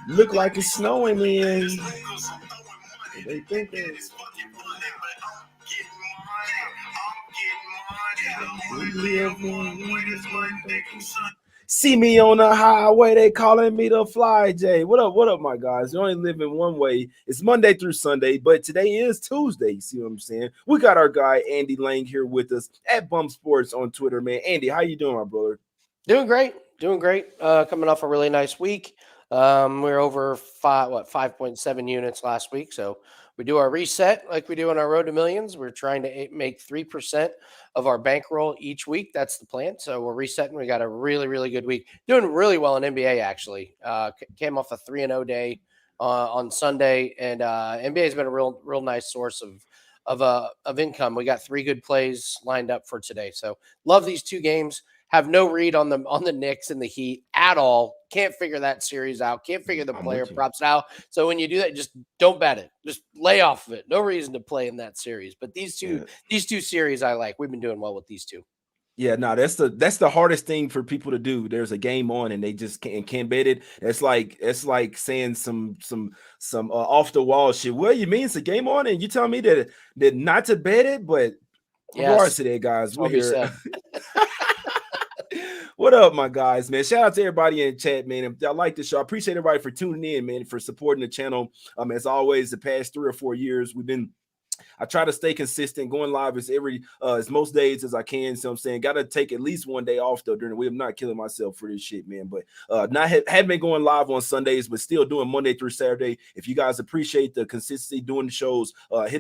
Look like it's snowing in. They think it's see me on the highway, they calling me the Fly J. What up, my guys? You only live in one way. It's Monday through Sunday, but today is Tuesday. You see what I'm saying? We got our guy Andy Lang here with us at Bump Sports on Twitter, man. Andy, how you doing, my brother? Doing great. Coming off a really nice week. We are over 5.7 units last week. So we do our reset like we do on our Road to Millions. We're trying to make 3% of our bankroll each week. That's the plan. So we're resetting. We got a really, really good week. Doing really well in NBA, actually. Came off a 3-0 day on Sunday. And NBA has been a real nice source of income. We got 3 good plays lined up for today. So love these 2 games. Have no read on the Knicks and the Heat at all. Can't figure that series out. Can't figure the player props out. So when you do that, just don't bet it. Just lay off of it. No reason to play in that series. But these two series I like. We've been doing well with these 2. Yeah, no, that's the hardest thing for people to do. There's a game on and they just can't bet it. It's like saying some off the wall shit. Well, you mean it's a game on and you tell me that not to bet it, but regards to that, guys, we're here. What up, my guys, man? Shout out to everybody in chat, man. I like the show. I appreciate everybody for tuning in, man, for supporting the channel. As always, the past 3 or 4 years, I try to stay consistent, going live as most days as I can. So I'm saying, got to take at least one day off though during the week. I'm not killing myself for this shit, man. But haven't been going live on Sundays, but still doing Monday through Saturday. If you guys appreciate the consistency doing the shows,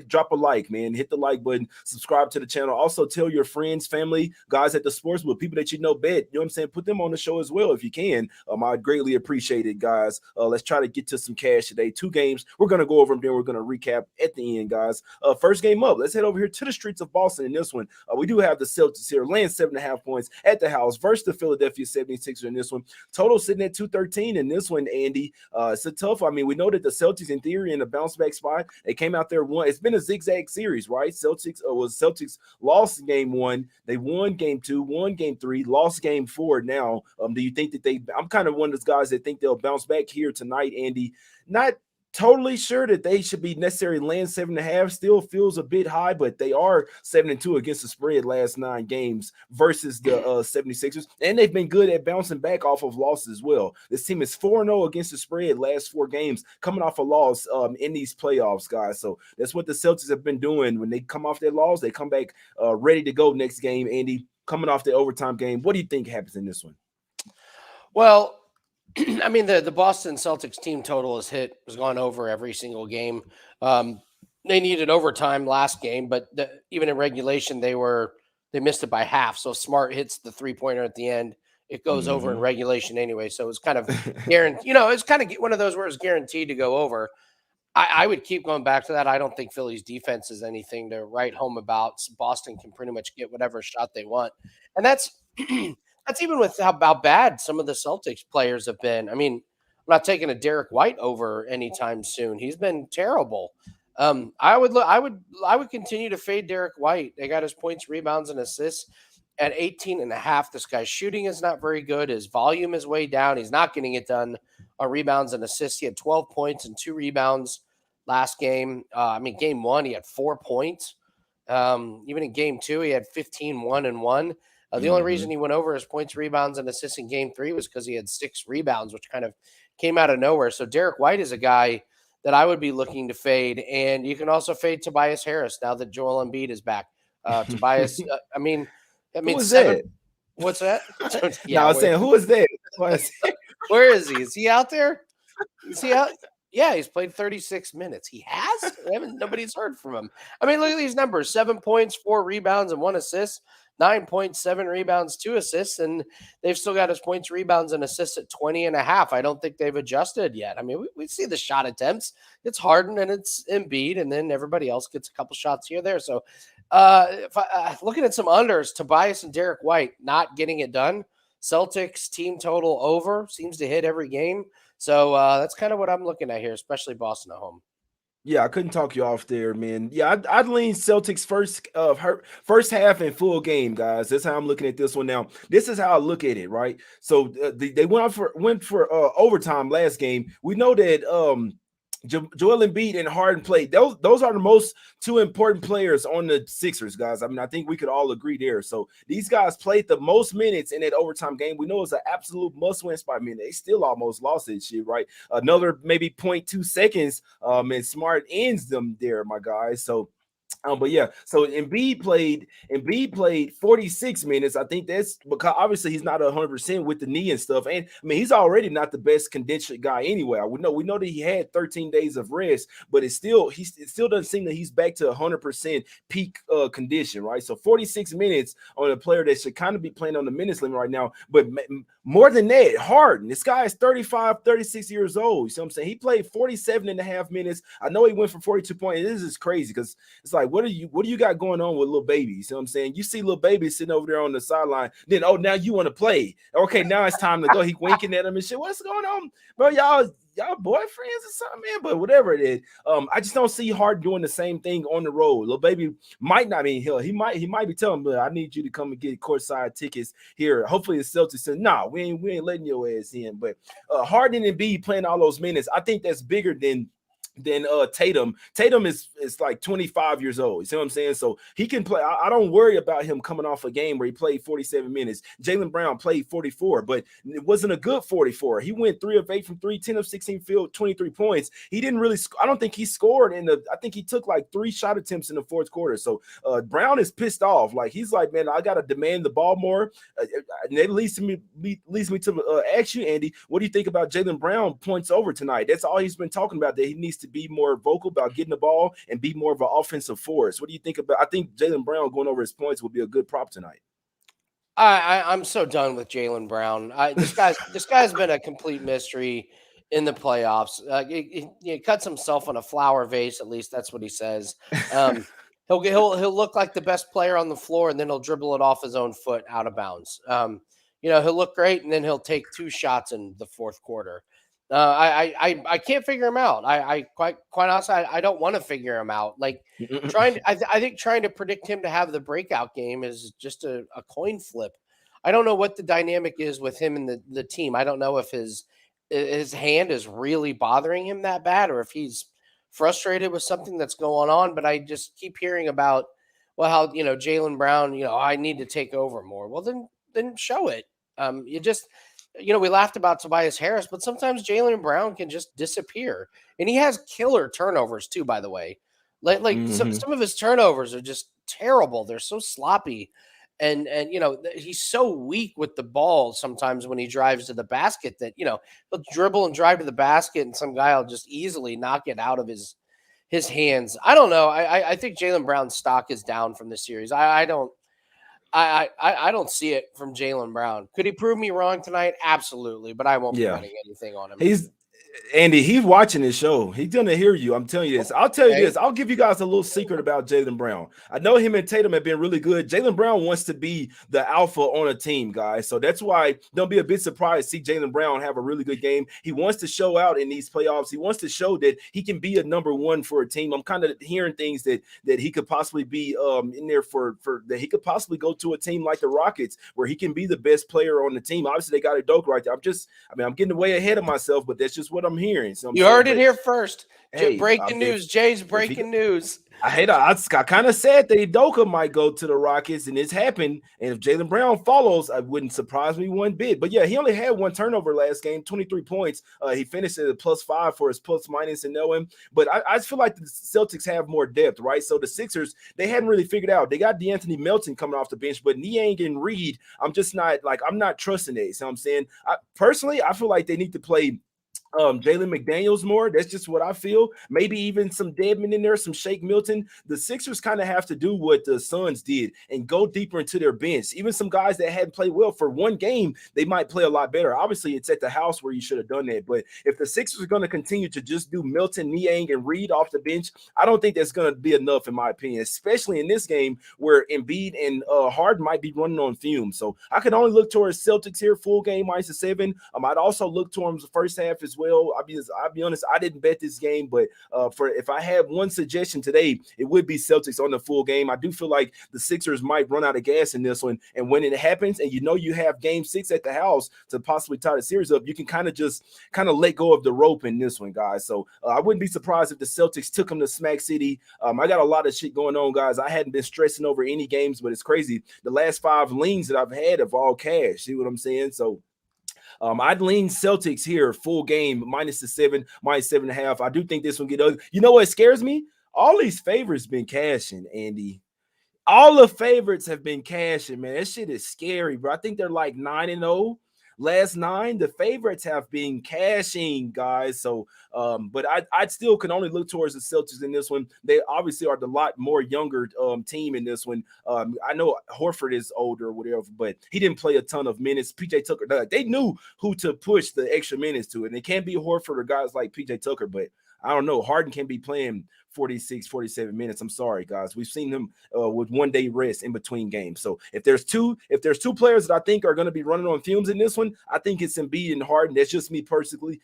drop a like, man. Hit the like button, subscribe to the channel. Also tell your friends, family, guys at the sports book, people that you know bet. You know what I'm saying? Put them on the show as well if you can. I'd greatly appreciate it, guys. Let's try to get to some cash today. 2 games. We're gonna go over them, then we're gonna recap at the end, guys. First game up. Let's head over here to the streets of Boston in this one. We do have the Celtics here, laying 7.5 points at the house versus the Philadelphia 76ers in this one. Total sitting at 213 in this one, Andy. It's a tough. I mean, we know that the Celtics, in theory, in a bounce back spot, they came out there won. It's been a zigzag series, right? Celtics lost game 1, they won game 2, won game 3, lost game 4. Now, do you think that I'm kind of one of those guys that think they'll bounce back here tonight, Andy? Not totally sure that they should be necessarily laying 7.5. Still feels a bit high, but they are 7-2 against the spread last 9 games versus the 76ers, and they've been good at bouncing back off of losses as well. This team is 4-0 against the spread last 4 games, coming off a loss in these playoffs, guys. So that's what the Celtics have been doing. When they come off their loss, they come back ready to go next game. Andy, coming off the overtime game, what do you think happens in this one? Well, I mean, the Boston Celtics team total has gone over every single game. They needed overtime last game, but even in regulation, they missed it by half. So Smart hits the 3-pointer at the end. It goes over in regulation anyway. So it's kind of guaranteed. It's kind of one of those where it's guaranteed to go over. I would keep going back to that. I don't think Philly's defense is anything to write home about. Boston can pretty much get whatever shot they want. And that's even with how bad some of the Celtics players have been. I mean, I'm not taking a Derek White over anytime soon. He's been terrible. I would continue to fade Derek White. They got his points, rebounds, and assists at 18.5. This guy's shooting is not very good. His volume is way down. He's not getting it done on rebounds and assists. He had 12 points and 2 rebounds last game. Game 1, he had 4 points. Even in game 2, he had 15, 1 and 1. The only reason he went over his points, rebounds, and assists in game 3 was because he had 6 rebounds, which kind of came out of nowhere. So Derek White is a guy that I would be looking to fade. And you can also fade Tobias Harris now that Joel Embiid is back. Tobias, who is that? What's that? Yeah, I was saying, who is that? Where is he? Is he out there? Is he out? Yeah, he's played 36 minutes. He has? Nobody's heard from him. I mean, look at these numbers. 7 points, 4 rebounds, and 1 assist. 9 points, 7 rebounds, 2 assists, and they've still got his points, rebounds, and assists at 20.5. I don't think they've adjusted yet. I mean, we see the shot attempts. It's Harden and it's Embiid, and then everybody else gets a couple shots here or there. So looking at some unders, Tobias and Derek White not getting it done. Celtics team total over, seems to hit every game. So that's kind of what I'm looking at here, especially Boston at home. Yeah, I couldn't talk you off there, man. Yeah, I'd lean Celtics first half and full game, guys. That's how I'm looking at this one now. This is how I look at it, right? So they went for overtime last game. We know that Joel Embiid and Harden played. Those are the most two important players on the Sixers, guys. I mean, I think we could all agree there. So these guys played the most minutes in that overtime game. We know it's an absolute must-win spot. I mean, they still almost lost this shit, right? Another maybe 0.2 seconds, and Smart ends them there, my guys. So but yeah, so Embiid played 46 minutes. I think that's because obviously he's not 100% with the knee and stuff. And I mean, he's already not the best conditioned guy anyway. We know that he had 13 days of rest, but it still doesn't seem that he's back to 100% peak condition, right? So 46 minutes on a player that should kind of be playing on the minutes limit right now. But more than that, Harden, this guy is 35, 36 years old. You see what I'm saying? He played 47 and a half minutes. I know he went for 42 points. This is crazy because it's like, what do you got going on with little baby? You see what I'm saying? You see little baby sitting over there on the sideline, then now you want to play. Okay, now it's time to go. He winking at him and shit. What's going on, bro? Y'all boyfriends or something, man. But whatever it is, I just don't see Hart doing the same thing on the road. Little baby might not mean he might be telling him, I need you to come and get courtside tickets here. Hopefully the Celtics said, nah, we ain't letting your ass in. But Harden and B playing all those minutes, I think that's bigger than Tatum. Tatum is like 25 years old. You see what I'm saying? So he can play. I don't worry about him coming off a game where he played 47 minutes. Jaylen Brown played 44, but it wasn't a good 44. He went 3 of 8 from 3, 10 of 16 field, 23 points. He didn't really I don't think he scored I think he took like 3 shot attempts in the fourth quarter. So Brown is pissed off. Like he's like, man, I got to demand the ball more. And that leads me to ask you, Andy, what do you think about Jaylen Brown points over tonight? That's all he's been talking about, that he needs to be more vocal about getting the ball and be more of an offensive force. What do you think about? I think Jaylen Brown going over his points will be a good prop tonight. I'm so done with Jaylen Brown. This guy's been a complete mystery in the playoffs. He cuts himself on a flower vase. At least that's what he says. He'll look like the best player on the floor, and then he'll dribble it off his own foot out of bounds. He'll look great, and then he'll take 2 shots in the fourth quarter. I can't figure him out. I quite honestly, I don't want to figure him out. Like I think trying to predict him to have the breakout game is just a coin flip. I don't know what the dynamic is with him and the team. I don't know if his hand is really bothering him that bad, or if he's frustrated with something that's going on. But I just keep hearing about, well, how Jaylen Brown, I need to take over more. Well, then show it. We laughed about Tobias Harris, but sometimes Jaylen Brown can just disappear, and he has killer turnovers too. By the way, some of his turnovers are just terrible. They're so sloppy, and he's so weak with the ball sometimes when he drives to the basket that he'll dribble and drive to the basket, and some guy will just easily knock it out of his hands. I don't know. I think Jaylen Brown's stock is down from this series. I don't see it from Jaylen Brown. Could he prove me wrong tonight? Absolutely, but I won't be betting anything on him. He's watching this show. He's gonna hear you. I'm telling you this. I'll tell you this. I'll give you guys a little secret about Jaylen Brown. I know him and Tatum have been really good. Jaylen Brown wants to be the alpha on a team, guys. So that's why don't be a bit surprised to see Jaylen Brown have a really good game. He wants to show out in these playoffs. He wants to show that he can be a number one for a team. I'm kind of hearing things that he could possibly be in there for that he could possibly go to a team like the Rockets where he can be the best player on the team. Obviously, they got a Doke right there. I'm getting way ahead of myself, but that's just what I'm hearing. So you heard it here first. Breaking news. Jay's breaking news. I kind of said that Udoka might go to the Rockets, and it's happened. And if Jaylen Brown follows, it wouldn't surprise me one bit. But yeah, he only had 1 turnover last game, 23 points. He finished at a +5 for his plus minus and knowing. But I feel like the Celtics have more depth, right? So the Sixers, they hadn't really figured out. They got DeAnthony Melton coming off the bench, but Niang and Reed, I'm not trusting it. So I'm saying, personally, I feel like they need to play Jalen McDaniels more. That's just what I feel. Maybe even some Dedmon in there, some Shake Milton. The Sixers kind of have to do what the Suns did and go deeper into their bench. Even some guys that hadn't played well for one game, they might play a lot better. Obviously, it's at the house where you should have done that. But if the Sixers are going to continue to just do Milton, Niang, and Reed off the bench, I don't think that's going to be enough, in my opinion, especially in this game where Embiid and Harden might be running on fumes. So I can only look towards Celtics here, full game -7. I'd also look towards the first half as well. I'll be honest, I didn't bet this game, but for if I had one suggestion today, it would be Celtics on the full game. I do feel like the Sixers might run out of gas in this one, and when it happens, and you have Game 6 at the house to possibly tie the series up, you can kind of let go of the rope in this one, guys. So I wouldn't be surprised if the Celtics took them to Smack City. I got a lot of shit going on, guys. I hadn't been stressing over any games, but it's crazy. The last 5 leans that I've had have all cash. See what I'm saying? So I'd lean Celtics here, full game, minus the 7, minus 7.5. I do think this one get ugly. You know what scares me? All these favorites been cashing, Andy. All the favorites have been cashing, man. That shit is scary, bro. I think they're like 9-0. Last 9, the favorites have been cashing, guys. So, but I still can only look towards the Celtics in this one. They obviously are the lot more younger team in this one. I know Horford is older or whatever, but he didn't play a ton of minutes. PJ Tucker, they knew who to push the extra minutes to, and it can't be Horford or guys like PJ Tucker, but I don't know. Harden can be playing 46, 47 minutes. I'm sorry, guys. We've seen him with 1 day rest in between games. So if there's two players that I think are going to be running on fumes in this one, I think it's Embiid and Harden. That's just me personally.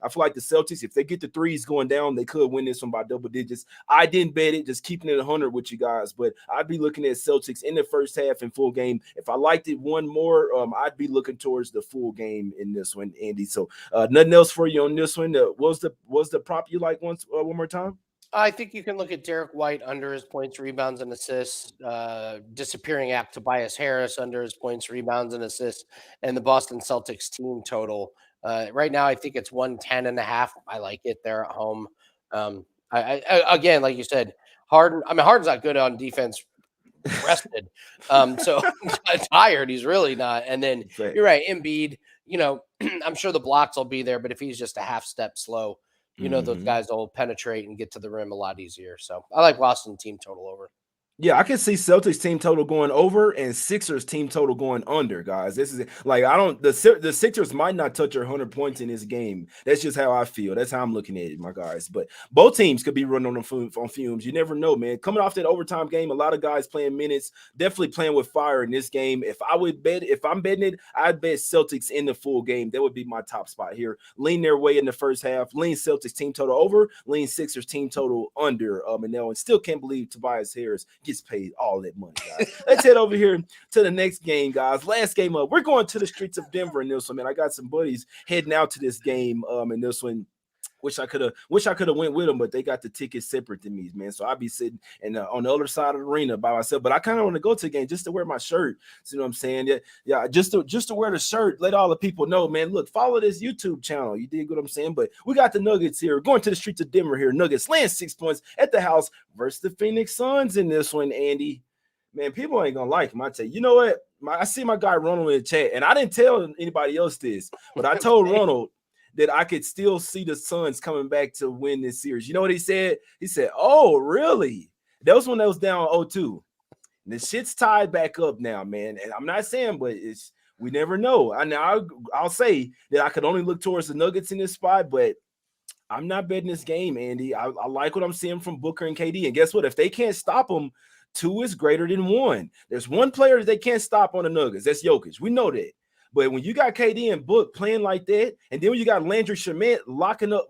I feel like the Celtics, if they get the threes going down, they could win this one by double digits. I didn't bet it, just keeping it 100 with you guys. But I'd be looking at Celtics in the first half and full game. If I liked it one more, I'd be looking towards the full game in this one, Andy. So nothing else for you on this one. What was the prop you like one more time? I think you can look at Derek White under his points, rebounds, and assists, disappearing act Tobias Harris under his points, rebounds, and assists, and the Boston Celtics team total. Right now, I think it's 110.5. I like it there at home. Again, like you said, Harden's not good on defense, rested. So tired, he's really not. And then you're right, Embiid, I'm sure the blocks will be there, but if he's just a half step slow, those guys will penetrate and get to the rim a lot easier. So I like Boston team total over. Yeah, I can see Celtics team total going over and Sixers team total going under, guys. This is like the Sixers might not touch 100 points in this game. That's just how I feel. That's how I'm looking at it, my guys. But both teams could be running on fumes. You never know, man. Coming off that overtime game, a lot of guys playing minutes, definitely playing with fire in this game. If I'm betting it, I'd bet Celtics in the full game. That would be my top spot here. Lean their way in the first half. Lean Celtics team total over. Lean Sixers team total under. And still can't believe Tobias Harris gets paid all that money, guys. Let's head over here to the next game, guys. Last game up. We're going to the streets of Denver in this one, man. I got some buddies heading out to this game in this one. Wish I could have went with them, but they got the tickets separate to me, man. So I'll be sitting on the other side of the arena by myself. But I kind of want to go to the game just to wear my shirt. You know what I'm saying? Yeah, just to wear the shirt. Let all the people know, man. Look, follow this YouTube channel. You dig what I'm saying? But we got the Nuggets here. We're going to the streets of Denver here. Nuggets laying 6 points at the house versus the Phoenix Suns in this one, Andy. Man, people ain't gonna like him. I tell you, you know what? I see my guy Ronald in the chat, and I didn't tell anybody else this, but I told Ronald that I could still see the Suns coming back to win this series. You know what he said? He said, "Oh, really?" That was when they was down 0-2. And the shit's tied back up now, man. And I'm not saying, but we never know. I'll say that I could only look towards the Nuggets in this spot, but I'm not betting this game, Andy. I like what I'm seeing from Booker and KD. And guess what? If they can't stop them, 2 is greater than 1. There's one player that they can't stop on the Nuggets. That's Jokic. We know that. But when you got KD and Book playing like that, and then when you got Landry Shamet locking up,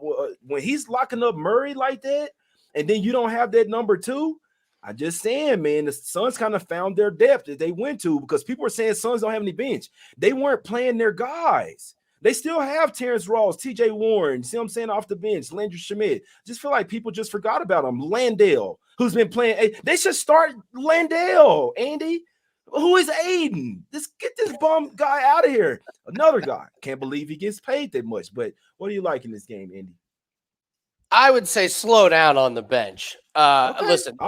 when he's locking up Murray like that, and then you don't have that number 2, I just saying, man, the Suns kind of found their depth that they went to, because people were saying Suns don't have any bench. They weren't playing their guys. They still have Terrence Ross, TJ Warren, see what I'm saying, off the bench, Landry Shamet. Just feel like people just forgot about him. Landale, who's been playing. They should start Landale, Andy. Who is Aiden? Just get this bum guy out of here. Another guy. Can't believe he gets paid that much. But what do you like in this game, Andy? I would say slow down on the bench. Okay. Listen,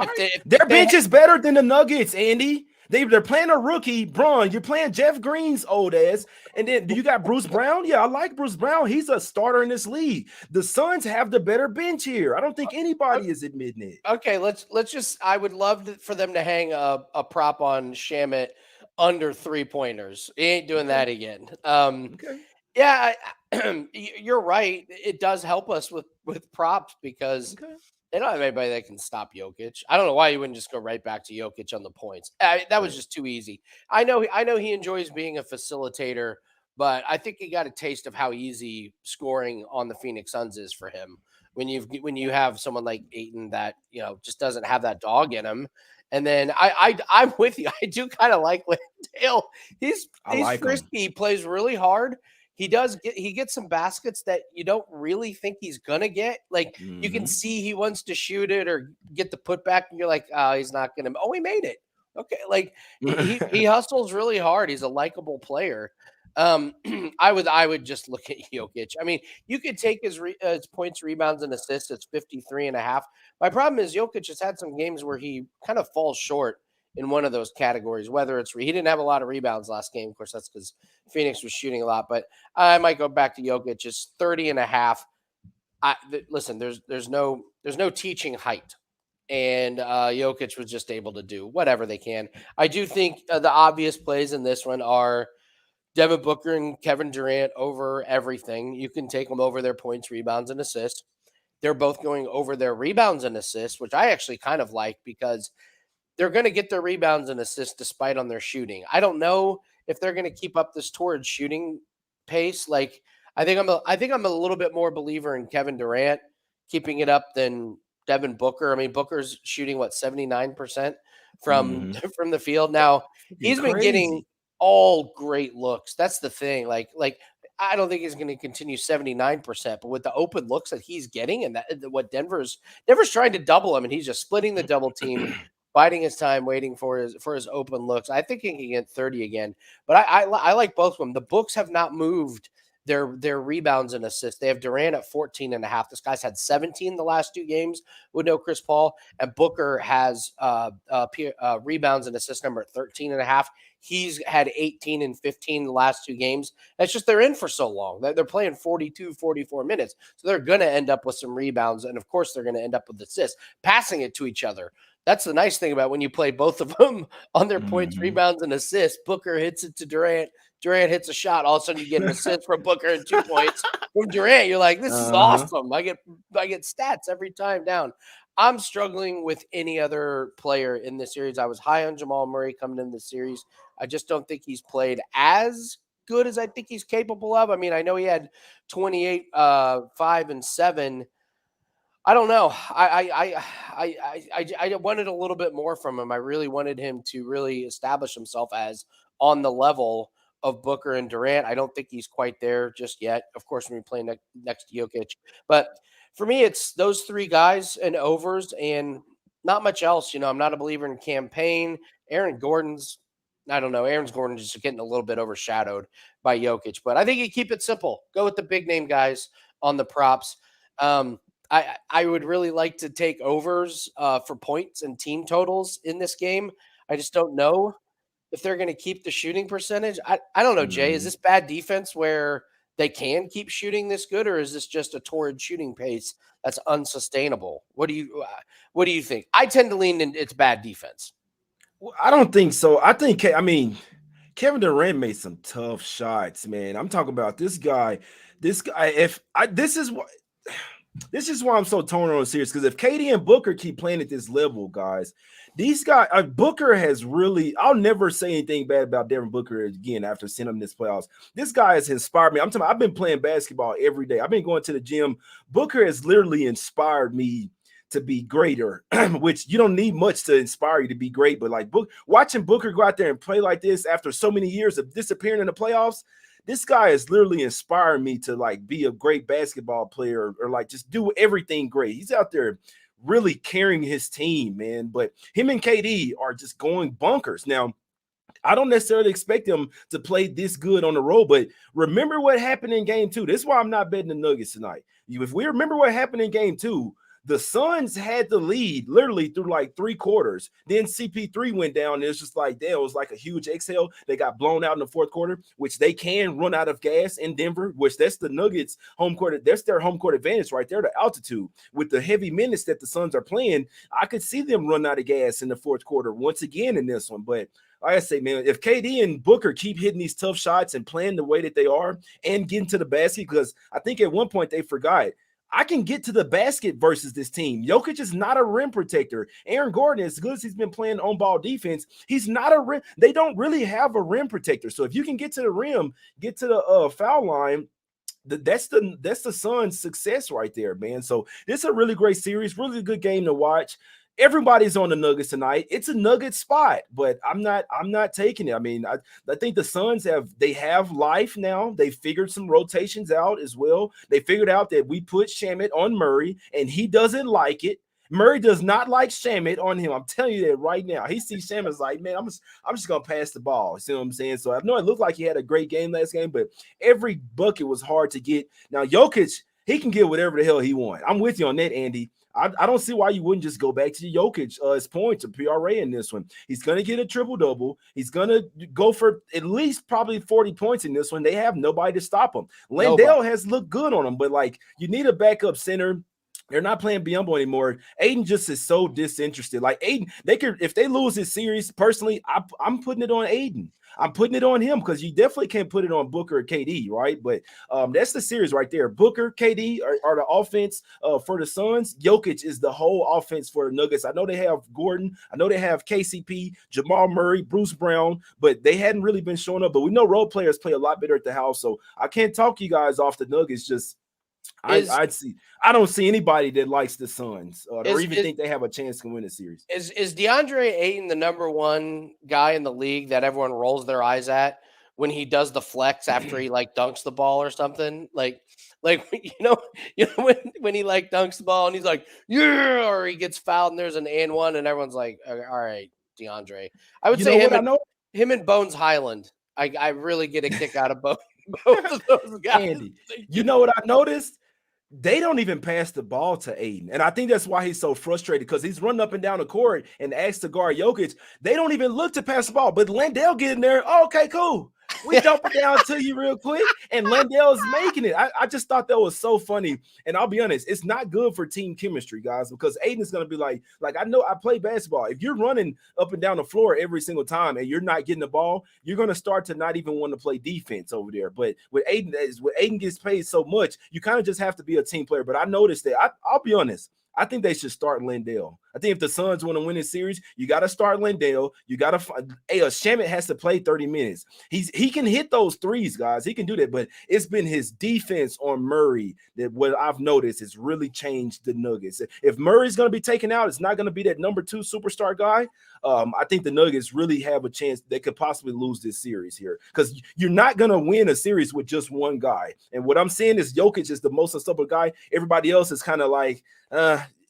their bench is better than the Nuggets, Andy. They're playing a rookie, Braun. You're playing Jeff Green's old ass. And then do you got Bruce Brown? Yeah, I like Bruce Brown. He's a starter in this league. The Suns have the better bench here. I don't think anybody is admitting it. Okay, let's just. I would love for them to hang a prop on Shamet under 3-pointers. He ain't doing that again. Okay. Yeah, you're right. It does help us with props because they don't have anybody that can stop Jokic. I don't know why you wouldn't just go right back to Jokic on the points. That was just too easy. I know he enjoys being a facilitator but I think he got a taste of how easy scoring on the Phoenix Suns is for him when you have someone like Ayton that just doesn't have that dog in him. And then I'm with you. I do kind of like Dale. I He's like him. frisky. He plays really hard. He gets some baskets that you don't really think he's gonna get. Like you can see he wants to shoot it or get the putback, and you're like, oh, he's not gonna. Oh, he made it. Okay, like he hustles really hard. He's a likable player. I would just look at Jokic. I mean, you could take his points, rebounds, and assists. It's 53.5. My problem is Jokic has had some games where he kind of falls short in one of those categories, whether it's he didn't have a lot of rebounds last game. Of course, that's because Phoenix was shooting a lot, but I might go back to Jokic. It's 30.5. Listen, there's no teaching height. And Jokic was just able to do whatever they can. I do think the obvious plays in this one are Devin Booker and Kevin Durant over everything. You can take them over their points, rebounds, and assists. They're both going over their rebounds and assists, which I actually kind of like because they're going to get their rebounds and assists despite on their shooting. I don't know if they're going to keep up this torrid shooting pace. Like I think I'm a little bit more believer in Kevin Durant keeping it up than Devin Booker. I mean, Booker's shooting 79% from from the field. Now he's been getting all great looks. That's the thing. Like I don't think he's going to continue 79%, but with the open looks that he's getting and what Denver's trying to double him, and he's just splitting the double team, biding his time, waiting for his open looks. I think he can get 30 again, but I like both of them. The Bucks have not moved their rebounds and assists. They have Durant at 14.5. This guy's had 17 the last 2 games with no Chris Paul, and Booker has rebounds and assist number at 13.5. He's had 18 and 15 the last 2 games. That's just they're in for so long. They're playing 42, 44 minutes. So they're going to end up with some rebounds. And, of course, they're going to end up with assists, passing it to each other. That's the nice thing about when you play both of them on their points, rebounds, and assists. Booker hits it to Durant. Durant hits a shot. All of a sudden, you get an assist from Booker and 2 points from Durant. You're like, this is awesome. I get stats every time down. I'm struggling with any other player in this series. I was high on Jamal Murray coming in this series. I just don't think he's played as good as I think he's capable of. I mean, I know he had 28, 5 and 7. I don't know. I wanted a little bit more from him. I really wanted him to really establish himself as on the level of Booker and Durant. I don't think he's quite there just yet. Of course, when we play next to Jokic. But for me, it's those 3 guys and overs and not much else. I'm not a believer in campaign. Aaron Gordon's just getting a little bit overshadowed by Jokic. But I think you keep it simple. Go with the big name guys on the props. I would really like to take overs for points and team totals in this game. I just don't know if they're going to keep the shooting percentage. I don't know, Jay. Is this bad defense where they can keep shooting this good, or is this just a torrid shooting pace that's unsustainable? What do you think? I tend to lean in it's bad defense. Well, I don't think so. Kevin Durant made some tough shots, man. I'm talking about this guy. This is why I'm so torn on the series, because if KD and Booker keep playing at this level, guys, these guys, Booker has really, I'll never say anything bad about Devin Booker again after seeing him in this playoffs. This guy has inspired me. I've been playing basketball every day. I've been going to the gym. Booker has literally inspired me to be greater, which you don't need much to inspire you to be great. But like watching Booker go out there and play like this after so many years of disappearing in the playoffs, this guy is literally inspiring me to like be a great basketball player or like just do everything great. He's out there really carrying his team, man. But him and KD are just going bonkers. Now, I don't necessarily expect them to play this good on the road, but remember what happened in game 2. This is why I'm not betting the Nuggets tonight. If we remember what happened in game 2, the Suns had the lead literally through like 3 quarters. Then CP3 went down. And it's just like, damn, it was like a huge exhale. They got blown out in the 4th quarter, which they can run out of gas in Denver, which that's the Nuggets home court. That's their home court advantage right there, the altitude. With the heavy minutes that the Suns are playing, I could see them run out of gas in the 4th quarter once again in this one. But like I say, man, if KD and Booker keep hitting these tough shots and playing the way that they are and getting to the basket, because I think at one point they forgot, I can get to the basket versus this team. Jokic is not a rim protector. Aaron Gordon, as good as he's been playing on ball defense, he's not a rim. They don't really have a rim protector. So if you can get to the rim, get to the foul line, that's the Suns' success right there, man. So this is a really great series, really good game to watch. Everybody's on the Nuggets tonight. It's a Nugget spot, but I'm not taking it. I mean, I think the Suns have life now. They figured some rotations out as well. They figured out that we put Shamet on Murray, and he doesn't like it. Murray does not like Shamet on him. I'm telling you that right now. He sees Shamet's like, man, I'm just gonna pass the ball. You see what I'm saying? So I know it looked like he had a great game last game, but every bucket was hard to get. Now Jokic, he can get whatever the hell he wants. I'm with you on that, Andy. I don't see why you wouldn't just go back to Jokic his points or PRA in this one. He's going to get a triple-double. He's going to go for at least probably 40 points in this one. They have nobody to stop him. Landale has looked good on him, but like you need a backup center. They're not playing Biyombo anymore. Aiden just is so disinterested. Like Aiden, they could if they lose this series. Personally, I'm putting it on Aiden. I'm putting it on him because you definitely can't put it on Booker or KD, right? But that's the series right there. Booker, KD are the offense for the Suns. Jokic is the whole offense for the Nuggets. I know they have Gordon. I know they have KCP, Jamal Murray, Bruce Brown, but they hadn't really been showing up. But we know role players play a lot better at the house. So I can't talk you guys off the Nuggets. Just I don't see anybody that likes the Suns or even think they have a chance to win the series. Is DeAndre Ayton the number one guy in the league that everyone rolls their eyes at when he does the flex after he like dunks the ball or something? Like you know when he like dunks the ball and he's like, yeah, or he gets fouled and there's an and one and everyone's like, all right, DeAndre. I would say him and Bones Highland. I really get a kick out of both of those guys. Andy, you know what I noticed? They don't even pass the ball to Aiden. And I think that's why he's so frustrated because he's running up and down the court and asks to guard Jokic. They don't even look to pass the ball. But Landale get in there. Oh, okay, cool. We dump it down to you real quick. And Landale's making it. I just thought that was so funny. And I'll be honest, it's not good for team chemistry, guys, because Aiden's going to be like, I know I play basketball. If you're running up and down the floor every single time and you're not getting the ball, you're going to start to not even want to play defense over there. But with Aiden gets paid so much, you kind of just have to be a team player. But I noticed that I'll be honest. I think they should start Landale. I think if the Suns want to win this series, you got to start Landale. You got to Shamet has to play 30 minutes. He can hit those threes, guys. He can do that, but it's been his defense on Murray that what I've noticed has really changed the Nuggets. If Murray's going to be taken out, it's not going to be that number 2 superstar guy. I think the Nuggets really have a chance they could possibly lose this series here because you're not going to win a series with just one guy. And what I'm saying is Jokic is the most unstoppable guy. Everybody else is kind of like,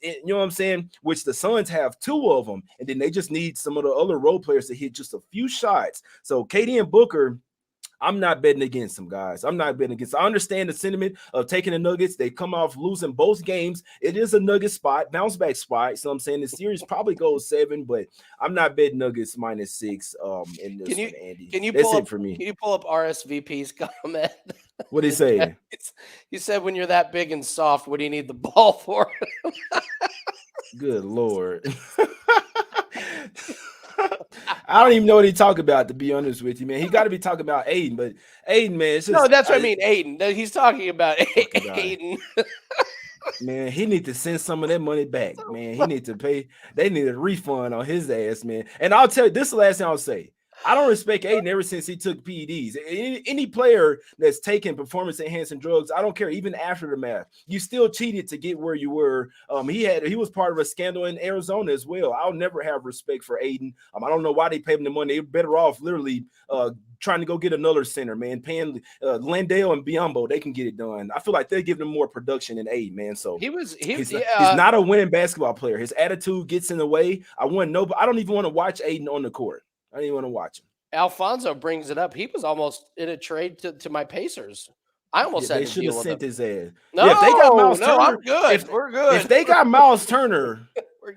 you know what I'm saying? Which the Suns have 2 of them, and then they just need some of the other role players to hit just a few shots. So KD and Booker, I'm not betting against them, guys. I'm not betting against. I understand the sentiment of taking the Nuggets. They come off losing both games. It is a Nugget spot, bounce back spot. So I'm saying the series probably goes 7, but I'm not betting Nuggets -6 in this one, Andy. That's it for me. Can you pull up RSVP's comment? What did he say? He said, when you're that big and soft, what do you need the ball for? Good Lord. I don't even know what he talking about, to be honest with you, man. He got to be talking about Aiden, but Aiden, man, it's just, no, that's what I mean, Aiden. He's talking about Aiden. Man, he need to send some of that money back, man. He need to pay. They need a refund on his ass, man. And I'll tell you, this is the last thing I'll say. I don't respect Aiden ever since he took PEDs. Any player that's taking performance-enhancing drugs, I don't care, even after the math, you still cheated to get where you were. He was part of a scandal in Arizona as well. I'll never have respect for Aiden. I don't know why they paid him the money. They're better off literally trying to go get another center, man. Paying Landale and Biyombo, they can get it done. I feel like they're giving him more production than Aiden, man. So he's not a winning basketball player. His attitude gets in the way. I don't even want to watch Aiden on the court. I didn't want to watch him. Alfonso brings it up. He was almost in a trade to my Pacers. I almost said they should have sent his ass. No, if they got Miles Turner, I'm good. We're good. If they got Miles Turner,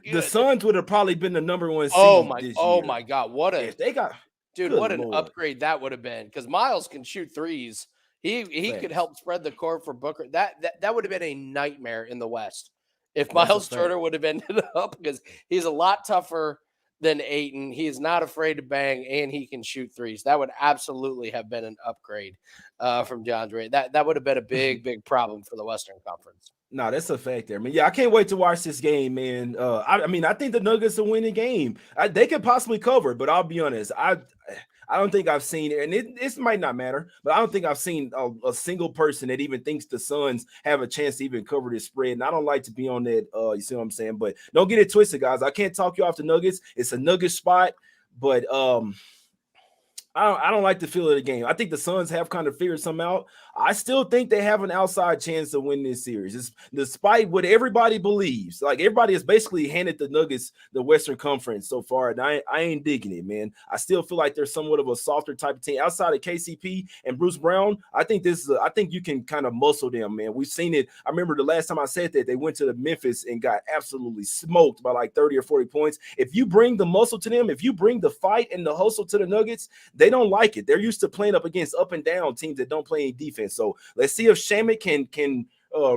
the Suns would have probably been the number 1 seed. Oh my God! If they got an upgrade that would have been, because Miles can shoot threes. He could help spread the court for Booker. That would have been a nightmare in the West if Miles Turner would have ended up, because he's a lot tougher than Ayton. He is not afraid to bang, and he can shoot threes. That would absolutely have been an upgrade from DeAndre. That would have been a big problem for the Western Conference. No, that's a fact there, man. Yeah, I can't wait to watch this game, man. I mean, I think the Nuggets will win the game. They could possibly cover, but I'll be honest, I don't think I've seen it, and it might not matter, but I don't think I've seen a single person that even thinks the Suns have a chance to even cover this spread. And I don't like to be on that. You see what I'm saying? But don't get it twisted, guys. I can't talk you off the Nuggets. It's a Nugget spot, but I don't like the feel of the game. I think the Suns have kind of figured something out. I still think they have an outside chance to win this series. It's, despite what everybody believes. Like, everybody has basically handed the Nuggets the Western Conference so far, and I ain't digging it, man. I still feel like they're somewhat of a softer type of team. Outside of KCP and Bruce Brown, I think I think you can kind of muscle them, man. We've seen it. I remember the last time I said that, they went to the Memphis and got absolutely smoked by like 30 or 40 points. If you bring the muscle to them, if you bring the fight and the hustle to the Nuggets, they don't like it. They're used to playing up against up and down teams that don't play any defense. So let's see if Shamet can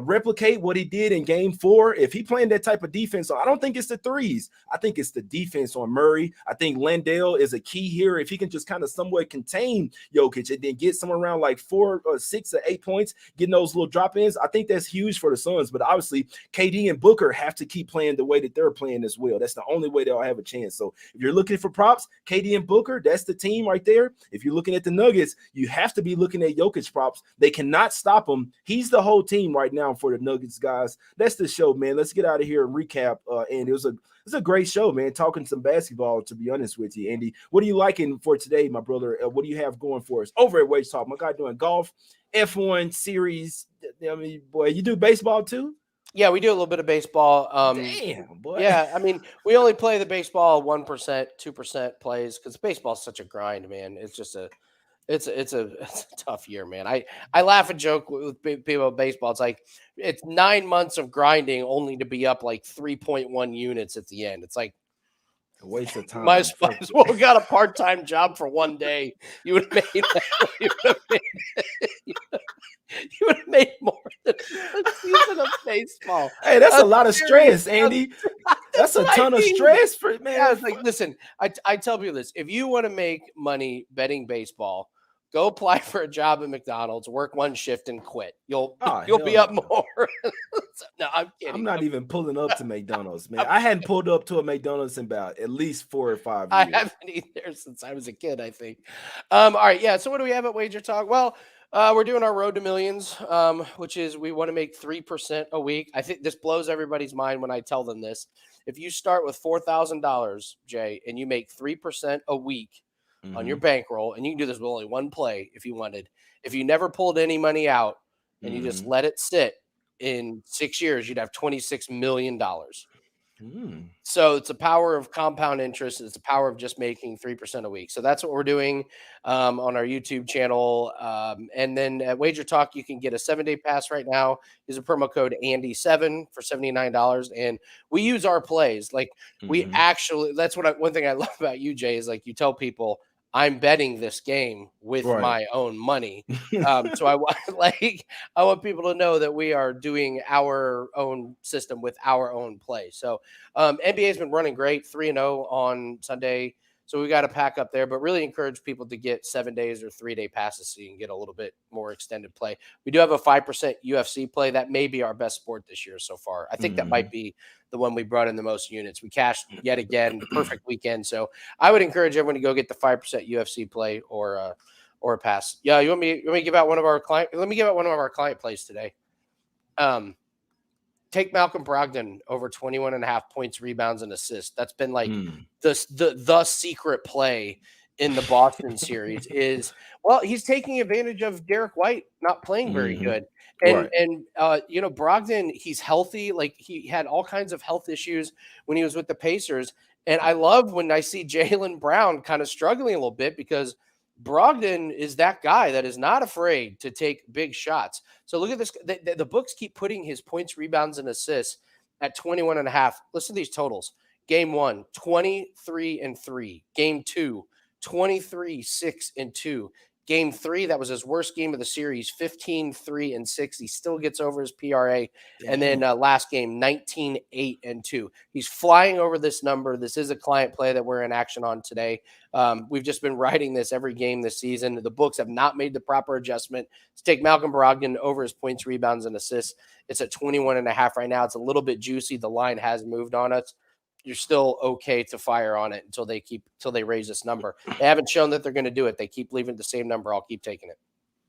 replicate what he did in game 4. If he playing that type of defense, so I don't think it's the threes. I think it's the defense on Murray. I think Landale is a key here. If he can just kind of somewhat contain Jokic and then get somewhere around like 4 or 6 or 8 points, getting those little drop-ins, I think that's huge for the Suns. But obviously, KD and Booker have to keep playing the way that they're playing as well. That's the only way they'll have a chance. So if you're looking for props, KD and Booker, that's the team right there. If you're looking at the Nuggets, you have to be looking at Jokic props. They cannot stop him. He's the whole team right now for the Nuggets, guys. That's the show, man. Let's get out of here and recap. And it was a great show, man. Talking some basketball, to be honest with you, Andy. What are you liking for today, my brother? What do you have going for us over at Wage Talk? My guy doing golf, F1 series. I mean, boy, you do baseball too? Yeah, we do a little bit of baseball. Damn, boy. Yeah, I mean, we only play the baseball 1%, 2% plays because baseball's such a grind, man. It's just it's a tough year, man. I laugh and joke with people about baseball. It's like it's 9 months of grinding only to be up like 3.1 units at the end. It's like a waste of time. Might as well got a part-time job for one day. You would have made you would have made more than a season of baseball. Hey, that's a lot of stress, Andy. That's a ton of stress for man. Yeah, it's like, listen, I tell people this: if you want to make money betting baseball, go apply for a job at McDonald's, work one shift, and quit. You'll be up more. No, I'm kidding. I'm not even pulling up to McDonald's, man. I hadn't pulled up to a McDonald's in about at least 4 or 5 years. I haven't either since I was a kid, I think. All right, yeah. So what do we have at Wager Talk? Well, we're doing our Road to Millions, which is we want to make 3% a week. I think this blows everybody's mind when I tell them this. If you start with $4,000, Jay, and you make 3% a week on your bankroll, and you can do this with only one play if you wanted. If you never pulled any money out and you just let it sit, in 6 years, you'd have $26 million. So it's the power of compound interest. It's the power of just making 3% a week. So that's what we're doing on our YouTube channel. And then at Wager Talk, you can get a 7-day pass right now. Use a promo code Andy7 for $79. And we use our plays. Like we actually, that's what one thing I love about you, Jay, is like you tell people, I'm betting this game with my own money. So I want people to know that we are doing our own system with our own play. So NBA has been running great, 3-0 on Sunday. So we got to pack up there, but really encourage people to get 7 days or 3-day passes so you can get a little bit more extended play. We do have a 5% UFC play. That may be our best sport this year so far. I think that might be the one we brought in the most units. We cashed yet again, the perfect weekend. So I would encourage everyone to go get the 5% UFC play or a pass. Yeah, you want me to give out one of our client? Let me give out one of our client plays today. Take Malcolm Brogdon over 21.5 points, rebounds, and assists. That's been like the secret play in the Boston series is, well, he's taking advantage of Derek White not playing very good. And Brogdon, he's healthy. Like he had all kinds of health issues when he was with the Pacers. And I love when I see Jaylen Brown kind of struggling a little bit because Brogdon is that guy that is not afraid to take big shots. So look at this. The books keep putting his points, rebounds, and assists at 21.5. Listen to these totals. Game 1, 23-3. Game 2, 23-6-2. Game 3, that was his worst game of the series, 15-3-6. He still gets over his PRA. Damn. And then last game, 19-8-2. He's flying over this number. This is a client play that we're in action on today. We've just been writing this every game this season. The books have not made the proper adjustment to take Malcolm Brogdon over his points, rebounds, and assists. It's at 21.5 right now. It's a little bit juicy. The line has moved on us. You're still okay to fire on it until they raise this number. They haven't shown that they're going to do it. They keep leaving the same number. I'll keep taking it.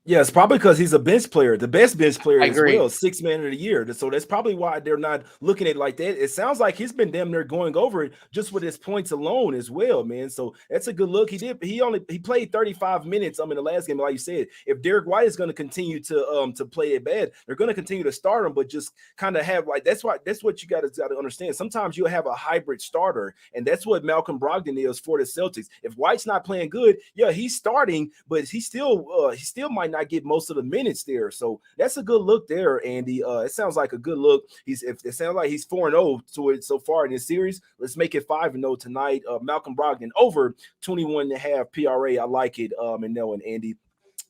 Yeah, it's probably because he's a bench player, the best bench player I as agree. well, 6th man of the year. So that's probably why they're not looking at it like that. It sounds like he's been damn near going over it just with his points alone as well, man. So that's a good look. He played 35 minutes in the last game, like you said. If Derek White is going to continue to play it bad, they're going to continue to start him, but just kind of have like that's what you got to understand. Sometimes you'll have a hybrid starter, and that's what Malcolm Brogdon is for the Celtics. If White's not playing good, yeah, he's starting, but he still might not get most of the minutes there. So that's a good look there, Andy. It sounds like a good look. It sounds like he's 4-0 to it so far in this series. Let's make it 5-0 tonight. Malcolm Brogdon over 21.5 PRA. I like it. And Andy.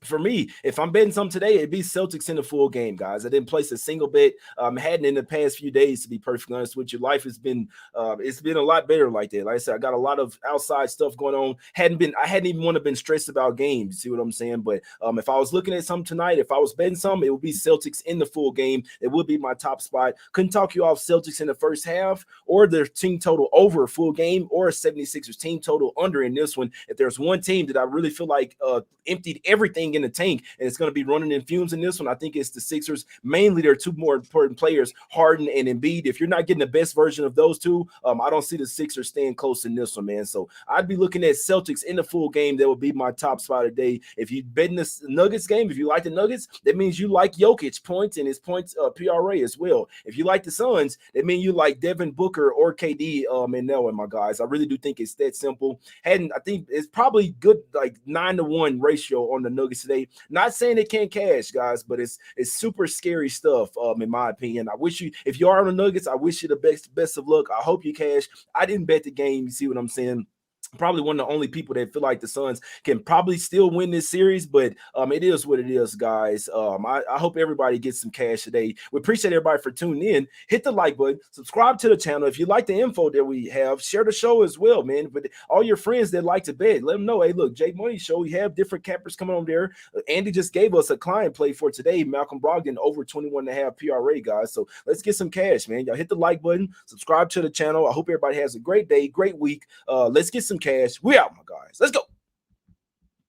For me, if I'm betting something today, it'd be Celtics in the full game, guys. I didn't place a single bet. Hadn't in the past few days, to be perfectly honest with you. Life has been it's been a lot better like that. Like I said, I got a lot of outside stuff going on. I hadn't even want to been stressed about games. See what I'm saying? But if I was looking at something tonight, if I was betting something, it would be Celtics in the full game. It would be my top spot. Couldn't talk you off Celtics in the first half or their team total over a full game or a 76ers team total under in this one. If there's one team that I really feel like emptied everything in the tank and it's going to be running in fumes in this one, I think it's the Sixers. Mainly their two more important players, Harden and Embiid. If you're not getting the best version of those two, I don't see the Sixers staying close in this one, man. So I'd be looking at Celtics in the full game. That would be my top spot today. If you bet in the Nuggets game, if you like the Nuggets, that means you like Jokic points and his points PRA as well. If you like the Suns, that means you like Devin Booker or KD and Nelwyn, my guys. I really do think it's that simple. I think it's probably good, like 9-1 ratio on the Nuggets today. Not saying they can't cash, guys, but it's super scary stuff, in my opinion. I wish you, if you are on the Nuggets, I wish you the best of luck. I hope you cash. I didn't bet the game. You see what I'm saying? Probably one of the only people that feel like the Suns can probably still win this series, but it is what it is, guys. I hope everybody gets some cash today. We appreciate everybody for tuning in. Hit the like button, subscribe to the channel. If you like the info that we have, share the show as well, man. But all your friends that like to bet, let them know, hey, look, Jay Money Show, we have different cappers coming on there. Andy just gave us a client play for today, Malcolm Brogdon over 21.5 PRA, guys. So let's get some cash, man. Y'all hit the like button, subscribe to the channel. I hope everybody has a great day, great week. Let's get some cash. We out, my guys. Let's go.